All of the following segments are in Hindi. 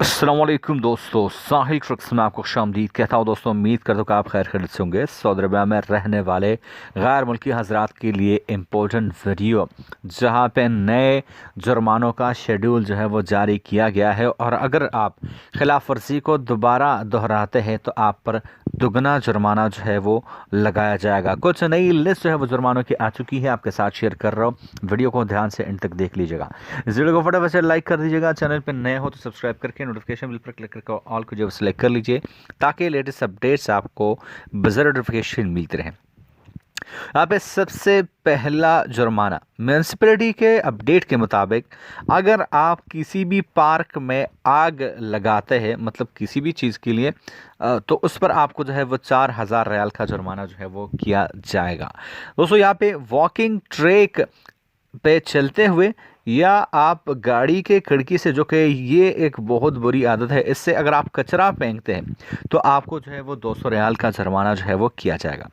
अस्सलामुअलैकुम दोस्तों, साहिल ट्रक्स में आपको खुशामदीद कहता हूँ। दोस्तों, उम्मीद करता हूँ कि आप खैर खैरियत से होंगे। सऊदी अरबिया में रहने वाले गैर मुल्की हजरात के लिए इम्पोर्टेंट वीडियो, जहाँ पे नए जुर्मानों का शेड्यूल जो है वो जारी किया गया है, और अगर आप खिलाफ वर्जी को दोबारा दोहराते हैं तो आप पर दुगना जुर्माना जो है वो लगाया जाएगा। कुछ नई लिस्ट जो है वो जुर्मानों की आ चुकी है, आपके साथ शेयर कर रहा हूँ। वीडियो को ध्यान से एंड तक देख लीजिएगा। इस वीडियो को फटाफट से लाइक कर दीजिएगा। चैनल पर नए हो तो सब्सक्राइब करके नोटिफिकेशन बिल पर क्लिक करके ऑल को जो सेलेक्ट कर लीजिए, ताकि लेटेस्ट अपडेट्स आपको बज़र नोटिफिकेशन मिलते रहें। यहाँ पे सबसे पहला जुर्माना म्यूनसिपैलिटी के अपडेट के मुताबिक, अगर आप किसी भी पार्क में आग लगाते हैं, मतलब किसी भी चीज़ के लिए, तो उस पर आपको जो है वो 4000 रियाल का जुर्माना जो है वो किया जाएगा। दोस्तों, यहाँ पे वॉकिंग ट्रैक पे चलते हुए या आप गाड़ी के खिड़की से, जो कि ये एक बहुत बुरी आदत है, इससे अगर आप कचरा फेंकते हैं तो आपको जो है वो 200 रियाल का जुर्माना जो है वो किया जाएगा।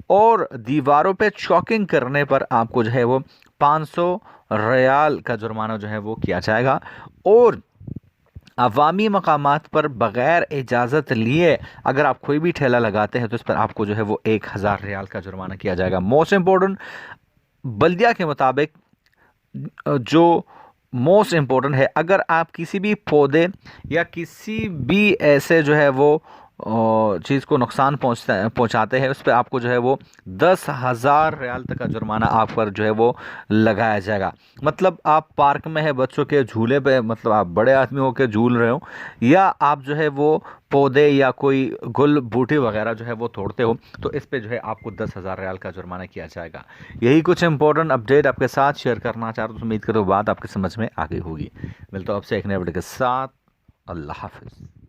और दीवारों पे चॉकिंग करने पर आपको जो है वो 500 रियाल का जुर्माना जो है वो किया जाएगा। और अवामी मकामात पर बग़ैर इजाज़त लिए अगर आप कोई भी ठेला लगाते हैं तो इस पर आपको जो है वो 1000 रियाल का जुर्माना किया जाएगा। मोस्ट इम्पोर्टेंट, बल्दिया के मुताबिक जो मोस्ट इम्पोर्टेंट है, अगर आप किसी भी पौधे या किसी भी ऐसे जो है वो चीज़ को नुकसान पहुंचाते हैं, उस पर आपको जो है वो 10,000 रियाल तक का जुर्माना आप पर जो है वो लगाया जाएगा। मतलब आप पार्क में है, बच्चों के झूले पे, मतलब आप बड़े आदमी होकर झूल रहे हो, या आप जो है वो पौधे या कोई गुल बूटी वगैरह जो है वो तोड़ते हो, तो इस पे जो है आपको 10,000 रियाल का जुर्माना किया जाएगा। यही कुछ इंपॉर्टेंट अपडेट आपके साथ शेयर करना चाह रहा हूँ। उम्मीद करता हूँ बात आपकी समझ में आ गई होगी। मिलता हूँ आपसे एक नए वीडियो के साथ। अल्लाह हाफिज़।